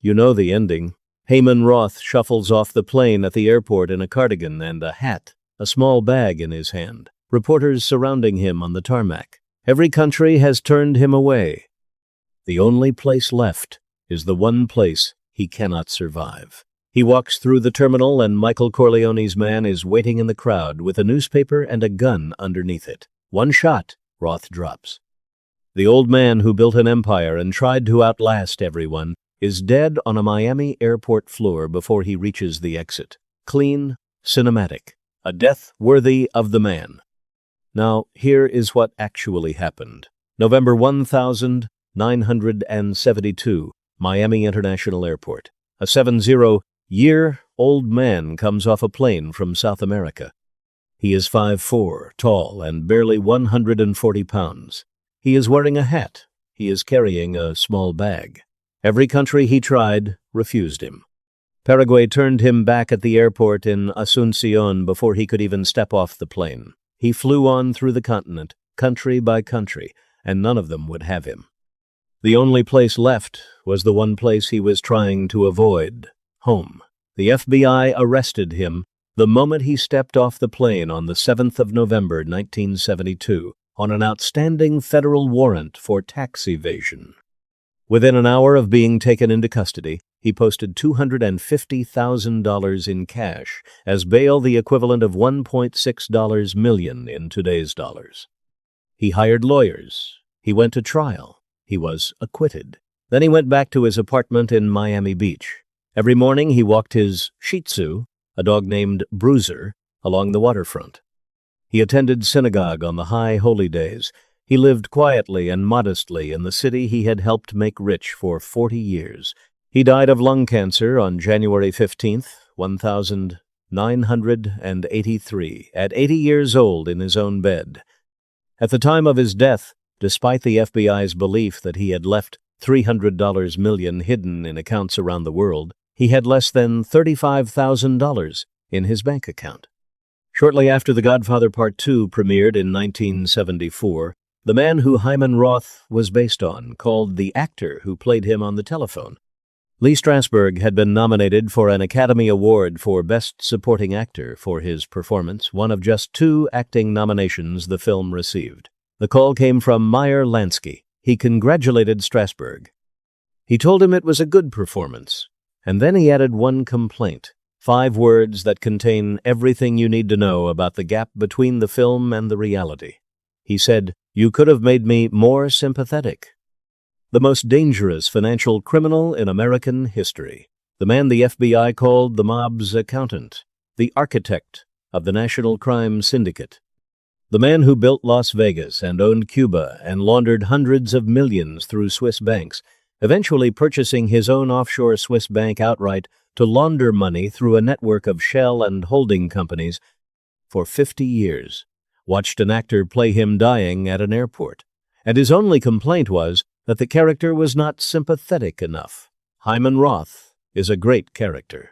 You know the ending. Hyman Roth shuffles off the plane at the airport in a cardigan and a hat, a small bag in his hand. Reporters surrounding him on the tarmac. Every country has turned him away. The only place left is the one place he cannot survive. He walks through the terminal and Michael Corleone's man is waiting in the crowd with a newspaper and a gun underneath it. One shot, Roth drops. The old man who built an empire and tried to outlast everyone is dead on a Miami airport floor before he reaches the exit. Clean, cinematic, a death worthy of the man. Now, here is what actually happened. November 1972, Miami International Airport. A 70-year-old man comes off a plane from South America. He is 5'4", tall, and barely 140 pounds. He is wearing a hat. He is carrying a small bag. Every country he tried refused him. Paraguay turned him back at the airport in Asunción before he could even step off the plane. He flew on through the continent, country by country, and none of them would have him. The only place left was the one place he was trying to avoid, home. The FBI arrested him the moment he stepped off the plane on the 7th of November, 1972, on an outstanding federal warrant for tax evasion. Within an hour of being taken into custody, he posted $250,000 in cash as bail, the equivalent of $1.6 million in today's dollars. He hired lawyers. He went to trial. He was acquitted. Then he went back to his apartment in Miami Beach. Every morning he walked his Shih Tzu, a dog named Bruiser, along the waterfront. He attended synagogue on the high holy days. He lived quietly and modestly in the city he had helped make rich for 40 years. He died of lung cancer on January 15th, 1983, at 80 years old in his own bed. At the time of his death, despite the FBI's belief that he had left $300 million hidden in accounts around the world, he had less than $35,000 in his bank account. Shortly after The Godfather Part II premiered in 1974, the man who Hyman Roth was based on called the actor who played him on the telephone. Lee Strasberg had been nominated for an Academy Award for Best Supporting Actor for his performance, one of just 2 acting nominations the film received. The call came from Meyer Lansky. He congratulated Strasberg. He told him it was a good performance, and then he added one complaint, 5 words that contain everything you need to know about the gap between the film and the reality. He said, "You could have made me more sympathetic." The most dangerous financial criminal in American history, the man the FBI called the mob's accountant, the architect of the National Crime Syndicate, the man who built Las Vegas and owned Cuba and laundered hundreds of millions through Swiss banks, eventually purchasing his own offshore Swiss bank outright to launder money through a network of shell and holding companies for 50 years, watched an actor play him dying at an airport, and his only complaint was that the character was not sympathetic enough. Hyman Roth is a great character.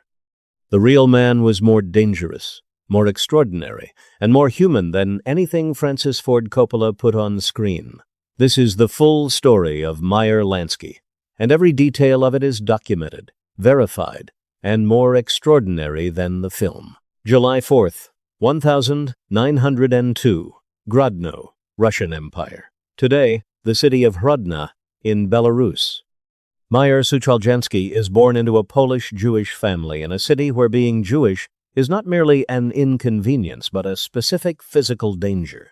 The real man was more dangerous, more extraordinary, and more human than anything Francis Ford Coppola put on screen. This is the full story of Meyer Lansky, and every detail of it is documented, verified, and more extraordinary than the film. July 4th, 1902, Grodno, Russian Empire. Today, the city of Hrodna in Belarus. Meyer Suchaljansky is born into a Polish-Jewish family in a city where being Jewish is not merely an inconvenience but a specific physical danger.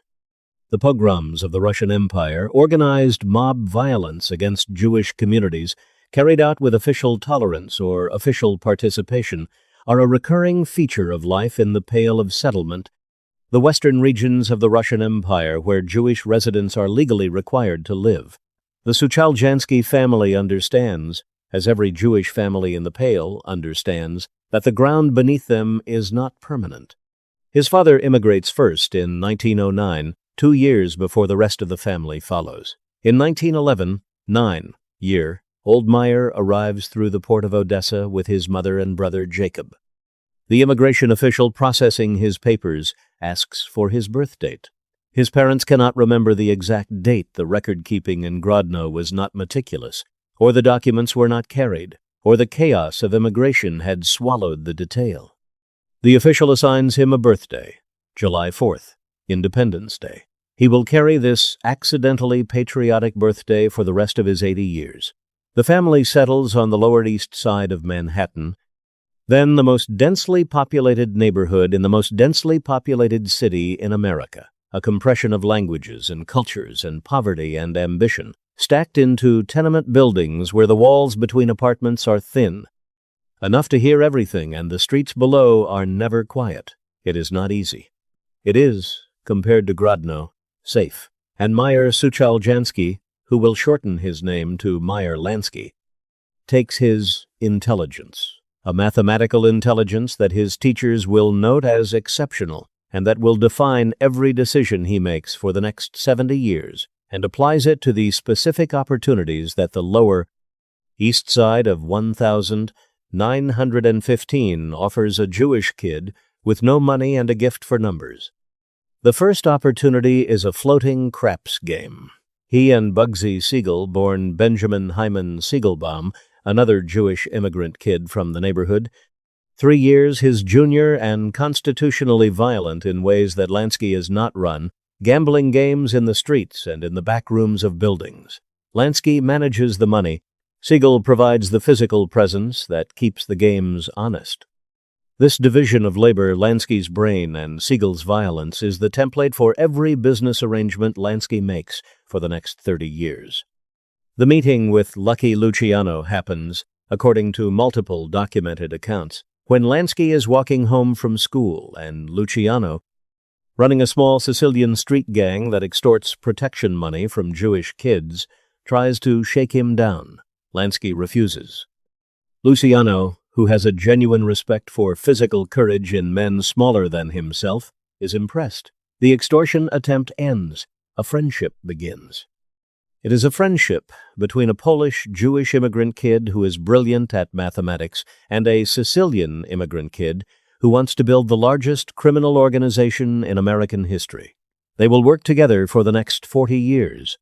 The pogroms of the Russian Empire, organized mob violence against Jewish communities, carried out with official tolerance or official participation, are a recurring feature of life in the Pale of Settlement, the western regions of the Russian Empire where Jewish residents are legally required to live. The Suchaljansky family understands, as every Jewish family in the Pale understands, that the ground beneath them is not permanent. His father immigrates first in 1909, 2 years before the rest of the family follows. In 1911, 9-year-old Meyer arrives through the port of Odessa with his mother and brother Jacob. The immigration official processing his papers asks for his birth date. His parents cannot remember the exact date. The record-keeping in Grodno was not meticulous, or the documents were not carried. or the chaos of immigration had swallowed the detail. The official assigns him a birthday, July 4th, Independence Day. He will carry this accidentally patriotic birthday for the rest of his 80 years. The family settles on the Lower East Side of Manhattan, then the most densely populated neighborhood in the most densely populated city in America, a compression of languages and cultures and poverty and ambition, stacked into tenement buildings where the walls between apartments are thin, enough to hear everything, and the streets below are never quiet. It is not easy. It is, compared to Grodno, safe. And Meyer Lansky, who will shorten his name to Meyer Lansky, takes his intelligence, a mathematical intelligence that his teachers will note as exceptional and that will define every decision he makes for the next 70 years, and applies it to the specific opportunities that the Lower East Side of 1915 offers a Jewish kid with no money and a gift for numbers. The first opportunity is a floating craps game. He and Bugsy Siegel, born Benjamin Hyman Siegelbaum, another Jewish immigrant kid from the neighborhood, 3 years his junior and constitutionally violent in ways that Lansky is not run, gambling games in the streets and in the back rooms of buildings. Lansky manages the money. Siegel provides the physical presence that keeps the games honest. This division of labor, Lansky's brain and Siegel's violence, is the template for every business arrangement Lansky makes for the next 30 years. The meeting with Lucky Luciano happens, according to multiple documented accounts, when Lansky is walking home from school and Luciano, running a small Sicilian street gang that extorts protection money from Jewish kids, tries to shake him down. Lansky refuses. Luciano, who has a genuine respect for physical courage in men smaller than himself, is impressed. The extortion attempt ends. A friendship begins. It is a friendship between a Polish-Jewish immigrant kid who is brilliant at mathematics and a Sicilian immigrant kid who wants to build the largest criminal organization in American history. They will work together for the next 40 years.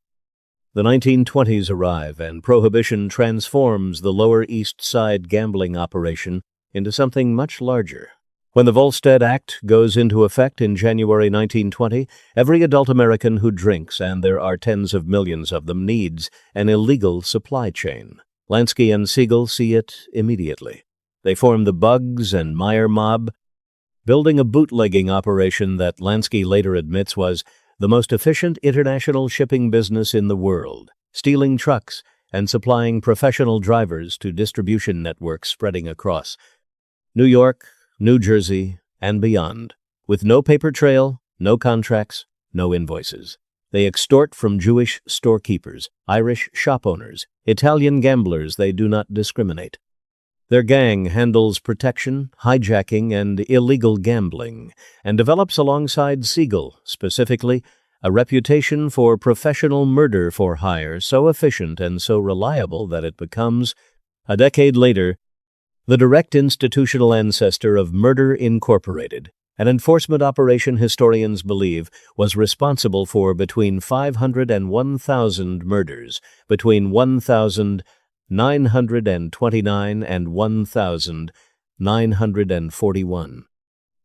The 1920s arrive, and Prohibition transforms the Lower East Side gambling operation into something much larger. When the Volstead Act goes into effect in January 1920, every adult American who drinks, and there are tens of millions of them, needs an illegal supply chain. Lansky and Siegel see it immediately. They form the Bugs and Meyer mob, building a bootlegging operation that Lansky later admits was the most efficient international shipping business in the world, stealing trucks and supplying professional drivers to distribution networks spreading across New York, New Jersey, and beyond, with no paper trail, no contracts, no invoices. They extort from Jewish storekeepers, Irish shop owners, Italian gamblers. They do not discriminate. Their gang handles protection, hijacking, and illegal gambling, and develops alongside Siegel, specifically, a reputation for professional murder for hire so efficient and so reliable that it becomes, a decade later, the direct institutional ancestor of Murder Incorporated, an enforcement operation historians believe was responsible for between 500 and 1,000 murders between 1,929 and 1,941.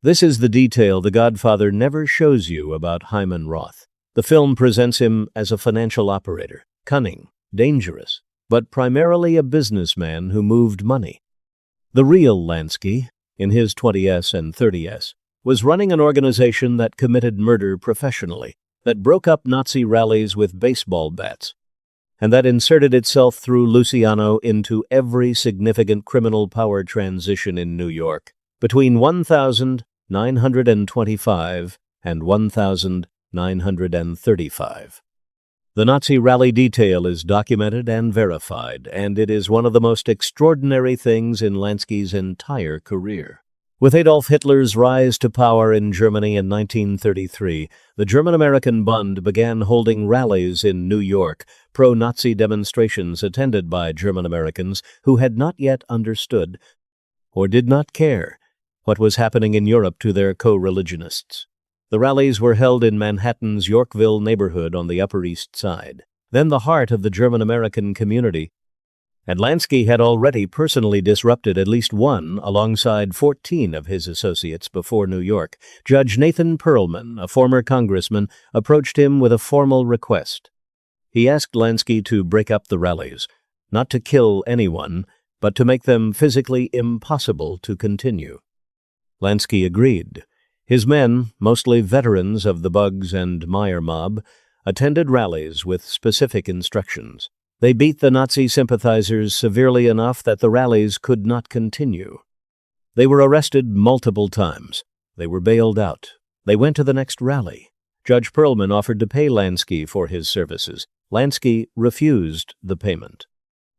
This is the detail The Godfather never shows you about Hyman Roth. The film presents him as a financial operator, cunning, dangerous, but primarily a businessman who moved money. The real Lansky, in his 20s and 30s, was running an organization that committed murder professionally, that broke up Nazi rallies with baseball bats, and that inserted itself through Luciano into every significant criminal power transition in New York between 1,925 and 1,935. The Nazi rally detail is documented and verified, and it is one of the most extraordinary things in Lansky's entire career. With Adolf Hitler's rise to power in Germany in 1933, the German-American Bund began holding rallies in New York, pro-Nazi demonstrations attended by German Americans who had not yet understood, or did not care, what was happening in Europe to their co-religionists. The rallies were held in Manhattan's Yorkville neighborhood on the Upper East Side, then the heart of the German-American community. and Lansky had already personally disrupted at least one alongside 14 of his associates before New York. Judge Nathan Perlman, a former congressman, approached him with a formal request. He asked Lansky to break up the rallies, not to kill anyone, but to make them physically impossible to continue. Lansky agreed. His men, mostly veterans of the Bugs and Meyer mob, attended rallies with specific instructions. They beat the Nazi sympathizers severely enough that the rallies could not continue. They were arrested multiple times. They were bailed out. They went to the next rally. Judge Perlman offered to pay Lansky for his services. Lansky refused the payment.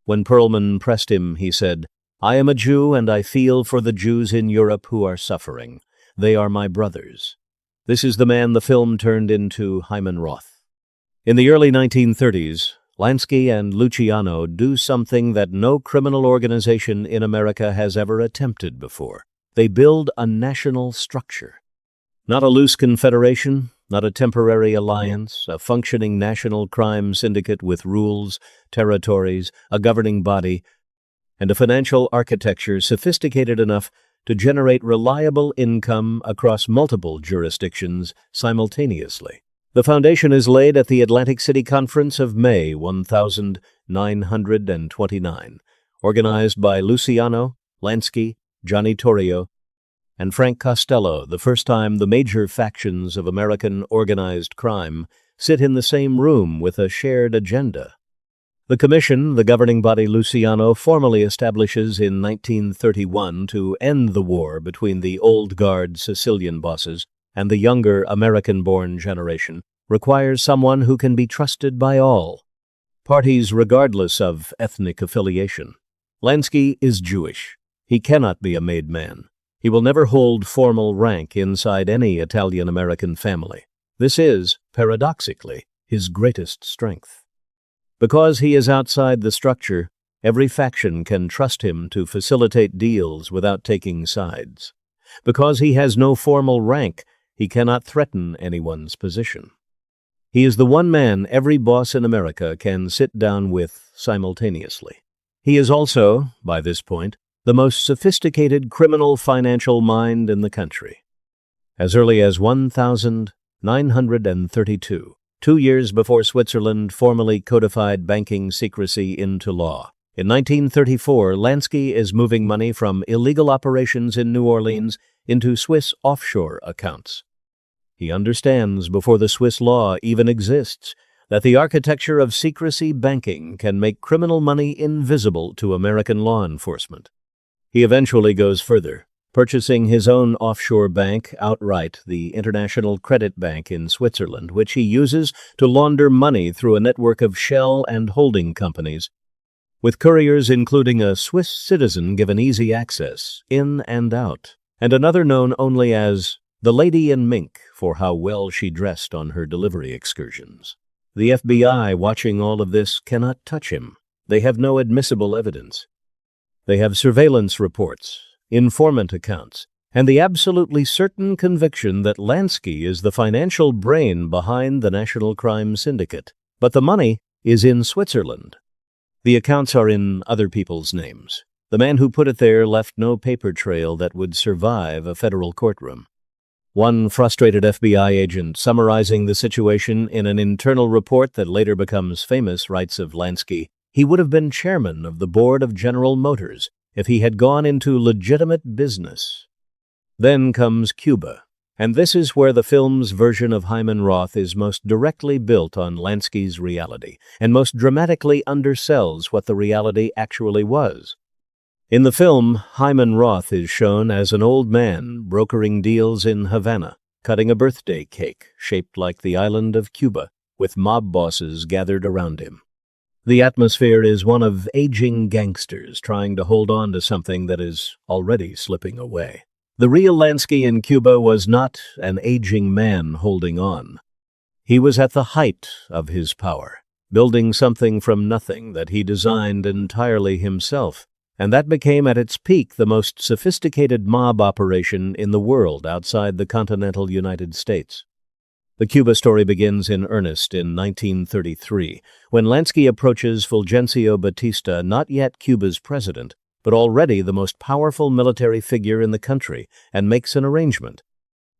When Perlman pressed him, he said, "I am a Jew and I feel for the Jews in Europe who are suffering. They are my brothers." This is the man the film turned into Hyman Roth. In the early 1930s, Lansky and Luciano do something that no criminal organization in America has ever attempted before. They build a national structure. Not a loose confederation, not a temporary alliance, a functioning national crime syndicate with rules, territories, a governing body, and a financial architecture sophisticated enough to generate reliable income across multiple jurisdictions simultaneously. The foundation is laid at the Atlantic City Conference of May 1929, organized by Luciano, Lansky, Johnny Torrio, and Frank Costello, the first time the major factions of American organized crime sit in the same room with a shared agenda. The commission, the governing body Luciano formally establishes in 1931 to end the war between the old guard Sicilian bosses and the younger American-born generation, requires someone who can be trusted by all parties regardless of ethnic affiliation. Lansky is Jewish. He cannot be a made man. He will never hold formal rank inside any Italian-American family. This is, paradoxically, his greatest strength. Because he is outside the structure, every faction can trust him to facilitate deals without taking sides. Because he has no formal rank, he cannot threaten anyone's position. He is the one man every boss in America can sit down with simultaneously. He is also, by this point, the most sophisticated criminal financial mind in the country. As early as 1932, 2 years before Switzerland formally codified banking secrecy into law, in 1934, Lansky is moving money from illegal operations in New Orleans into Swiss offshore accounts. He understands, before the Swiss law even exists, that the architecture of secrecy banking can make criminal money invisible to American law enforcement. He eventually goes further, purchasing his own offshore bank outright, the International Credit Bank in Switzerland, which he uses to launder money through a network of shell and holding companies, with couriers including a Swiss citizen given easy access, in and out, and another known only as the Lady in Mink for how well she dressed on her delivery excursions. The FBI, watching all of this, cannot touch him. They have no admissible evidence. They have surveillance reports, informant accounts, and the absolutely certain conviction that Lansky is the financial brain behind the National Crime Syndicate. But the money is in Switzerland. The accounts are in other people's names. The man who put it there left no paper trail that would survive a federal courtroom. One frustrated FBI agent, summarizing the situation in an internal report that later becomes famous, writes of Lansky, "He would have been chairman of the board of General Motors if he had gone into legitimate business." Then comes Cuba, and this is where the film's version of Hyman Roth is most directly built on Lansky's reality, and most dramatically undersells what the reality actually was. In the film, Hyman Roth is shown as an old man brokering deals in Havana, cutting a birthday cake shaped like the island of Cuba, with mob bosses gathered around him. The atmosphere is one of aging gangsters trying to hold on to something that is already slipping away. The real Lansky in Cuba was not an aging man holding on. He was at the height of his power, building something from nothing that he designed entirely himself, and that became at its peak the most sophisticated mob operation in the world outside the continental United States. The Cuba story begins in earnest in 1933, when Lansky approaches Fulgencio Batista, not yet Cuba's president, but already the most powerful military figure in the country, and makes an arrangement.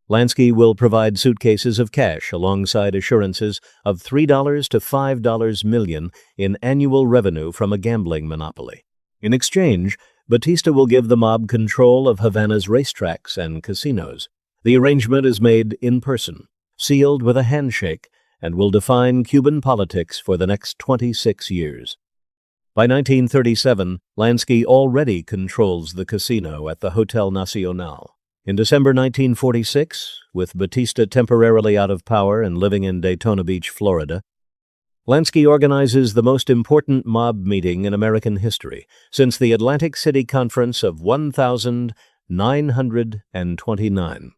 Lansky will provide suitcases of cash alongside assurances of $3 to $5 million in annual revenue from a gambling monopoly. In exchange, Batista will give the mob control of Havana's racetracks and casinos. The arrangement is made in person, sealed with a handshake, and will define Cuban politics for the next 26 years. By 1937, Lansky already controls the casino at the Hotel Nacional. In December 1946, with Batista temporarily out of power and living in Daytona Beach, Florida, Lansky organizes the most important mob meeting in American history since the Atlantic City Conference of 1929.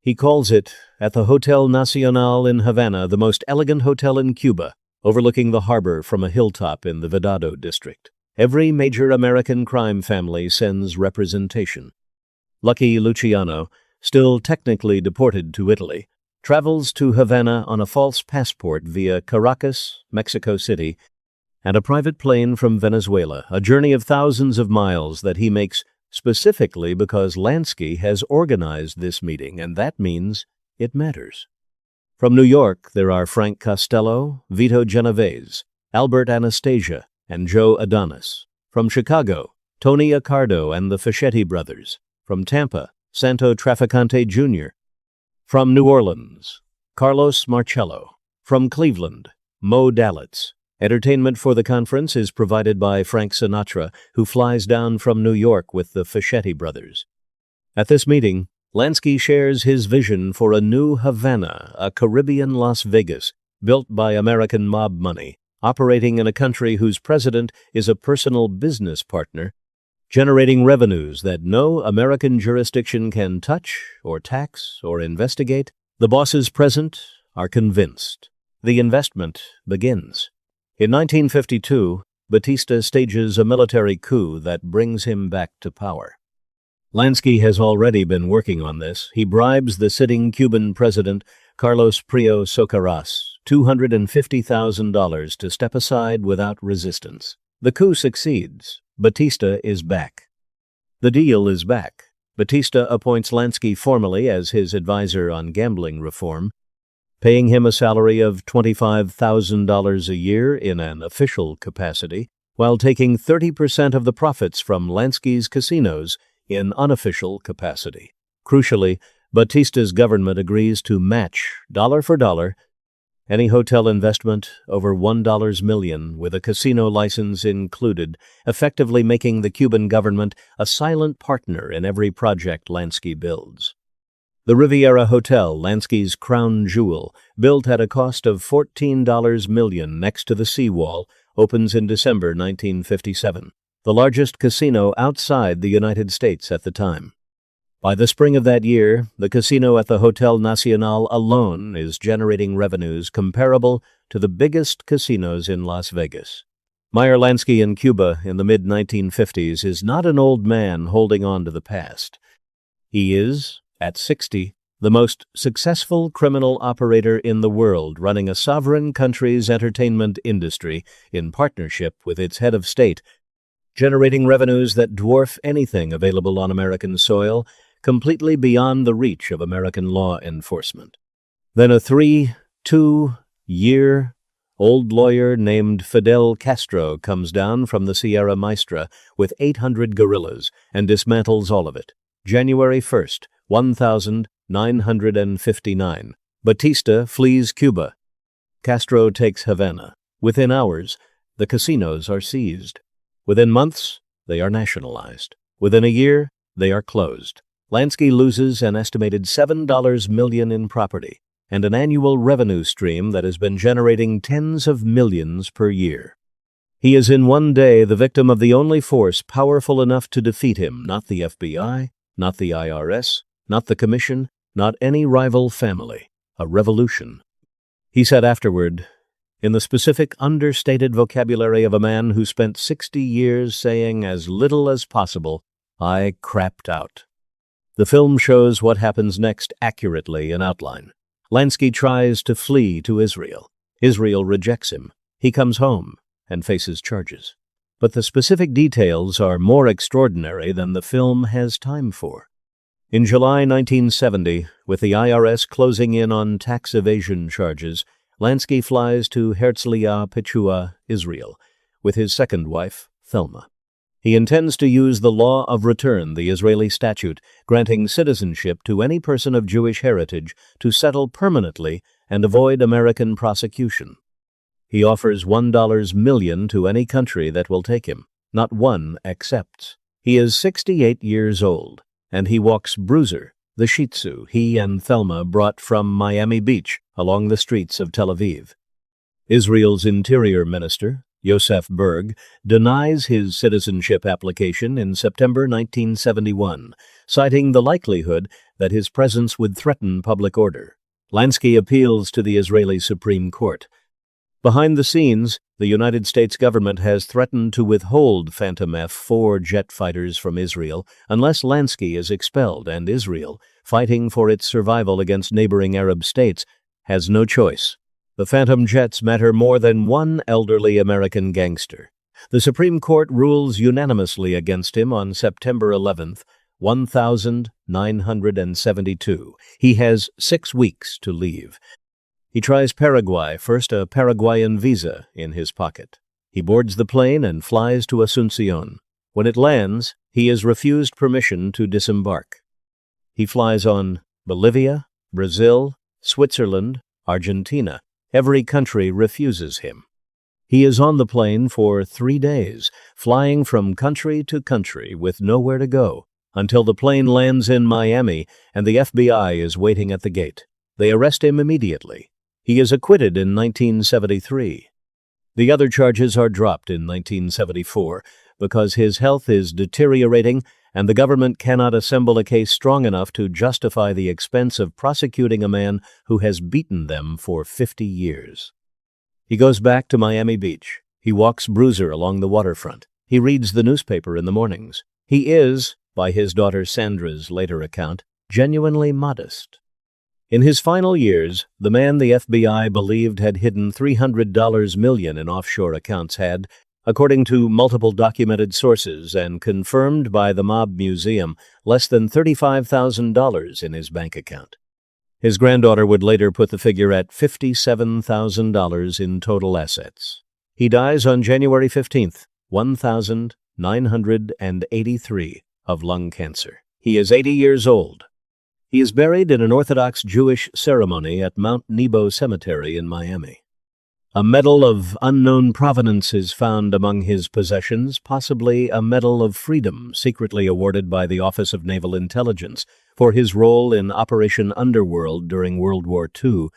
He calls it, at the Hotel Nacional in Havana, the most elegant hotel in Cuba, overlooking the harbor from a hilltop in the Vedado district. Every major American crime family sends representation. Lucky Luciano, still technically deported to Italy, travels to Havana on a false passport via Caracas, Mexico City, and a private plane from Venezuela, a journey of thousands of miles that he makes specifically because Lansky has organized this meeting, and that means it matters. From New York, there are Frank Costello, Vito Genovese, Albert Anastasia, and Joe Adonis. From Chicago, Tony Accardo and the Fischetti brothers. From Tampa, Santo Trafficante Jr. From New Orleans, Carlos Marcello. From Cleveland, Mo Dalitz. Entertainment for the conference is provided by Frank Sinatra, who flies down from New York with the Fischetti brothers. At this meeting, Lansky shares his vision for a new Havana, a Caribbean Las Vegas, built by American mob money, operating in a country whose president is a personal business partner, generating revenues that no American jurisdiction can touch or tax or investigate. The bosses present are convinced. The investment begins. In 1952, Batista stages a military coup that brings him back to power. Lansky has already been working on this. He bribes the sitting Cuban president, Carlos Prio Socarrás, $250,000 to step aside without resistance. The coup succeeds. Batista is back. The deal is back. Batista appoints Lansky formally as his advisor on gambling reform, paying him a salary of $25,000 a year in an official capacity, while taking 30% of the profits from Lansky's casinos in unofficial capacity. Crucially, Batista's government agrees to match, dollar for dollar, any hotel investment over $1 million with a casino license included, effectively making the Cuban government a silent partner in every project Lansky builds. The Riviera Hotel, Lansky's crown jewel, built at a cost of $14 million next to the seawall, opens in December 1957, the largest casino outside the United States at the time. By the spring of that year, the casino at the Hotel Nacional alone is generating revenues comparable to the biggest casinos in Las Vegas. Meyer Lansky in Cuba in the mid-1950s is not an old man holding on to the past. He is, at 60, the most successful criminal operator in the world, running a sovereign country's entertainment industry in partnership with its head of state, generating revenues that dwarf anything available on American soil, completely beyond the reach of American law enforcement. Then a 32-year-old lawyer named Fidel Castro comes down from the Sierra Maestra with 800 guerrillas and dismantles all of it. January 1st, 1959. Batista flees Cuba. Castro takes Havana. Within hours, the casinos are seized. Within months, they are nationalized. Within a year, they are closed. Lansky loses an estimated $7 million in property and an annual revenue stream that has been generating tens of millions per year. He is in one day the victim of the only force powerful enough to defeat him, not the FBI, not the IRS, not the Commission, not any rival family, a revolution. He said afterward, in the specific, understated vocabulary of a man who spent 60 years saying as little as possible, I crapped out. The film shows what happens next accurately in outline. Lansky tries to flee to Israel. Israel rejects him. He comes home and faces charges. But the specific details are more extraordinary than the film has time for. In July 1970, with the IRS closing in on tax evasion charges, Lansky flies to Herzliya, Pichua, Israel, with his second wife, Thelma. He intends to use the law of return, the Israeli statute, granting citizenship to any person of Jewish heritage to settle permanently and avoid American prosecution. He offers $1 million to any country that will take him. Not one accepts. He is 68 years old, and he walks Bruiser, the Shih Tzu he and Thelma brought from Miami Beach along the streets of Tel Aviv. Israel's Interior Minister, Yosef Berg, denies his citizenship application in September 1971, citing the likelihood that his presence would threaten public order. Lansky appeals to the Israeli Supreme Court. Behind the scenes, the United States government has threatened to withhold Phantom F-4 jet fighters from Israel unless Lansky is expelled, and Israel, fighting for its survival against neighboring Arab states, has no choice. The Phantom jets matter more than one elderly American gangster. The Supreme Court rules unanimously against him on September 11th, 1972. He has 6 weeks to leave. He tries Paraguay, first a Paraguayan visa in his pocket. He boards the plane and flies to Asuncion. When it lands, he is refused permission to disembark. He flies on Bolivia, Brazil, Switzerland, Argentina. Every country refuses him. He is on the plane for 3 days, flying from country to country with nowhere to go, until the plane lands in Miami and the FBI is waiting at the gate. They arrest him immediately. He is acquitted in 1973. The other charges are dropped in 1974 because his health is deteriorating and the government cannot assemble a case strong enough to justify the expense of prosecuting a man who has beaten them for 50 years. He goes back to Miami Beach. He walks Bruiser along the waterfront. He reads the newspaper in the mornings. He is, by his daughter Sandra's later account, genuinely modest. In his final years, the man the FBI believed had hidden $300 million in offshore accounts had, according to multiple documented sources and confirmed by the Mob Museum, less than $35,000 in his bank account. His granddaughter would later put the figure at $57,000 in total assets. He dies on January 15th, 1983, of lung cancer. He is 80 years old. He is buried in an Orthodox Jewish ceremony at Mount Nebo Cemetery in Miami. A medal of unknown provenance is found among his possessions, possibly a Medal of Freedom secretly awarded by the Office of Naval Intelligence for his role in Operation Underworld during World War II,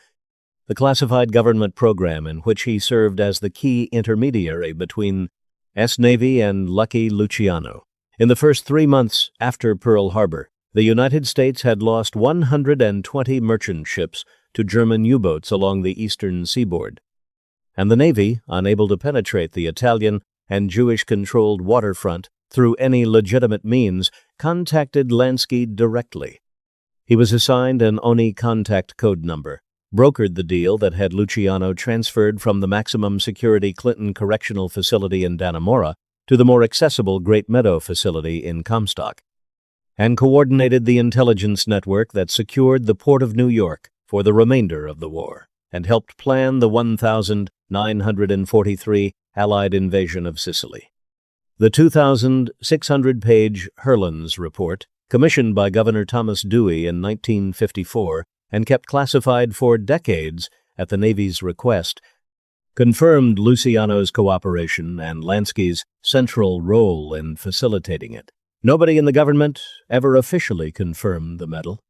the classified government program in which he served as the key intermediary between U.S. Navy and Lucky Luciano. In the first 3 months after Pearl Harbor, the United States had lost 120 merchant ships to German U-boats along the eastern seaboard, and the Navy, unable to penetrate the Italian and Jewish-controlled waterfront through any legitimate means, contacted Lansky directly. He was assigned an ONI contact code number, brokered the deal that had Luciano transferred from the maximum security Clinton Correctional Facility in Dannemora to the more accessible Great Meadow facility in Comstock, and coordinated the intelligence network that secured the port of New York for the remainder of the war, and helped plan the 1943 Allied invasion of Sicily. The 2,600-page Herlands Report, commissioned by Governor Thomas Dewey in 1954 and kept classified for decades at the Navy's request, confirmed Luciano's cooperation and Lansky's central role in facilitating it. Nobody in the government ever officially confirmed the medal.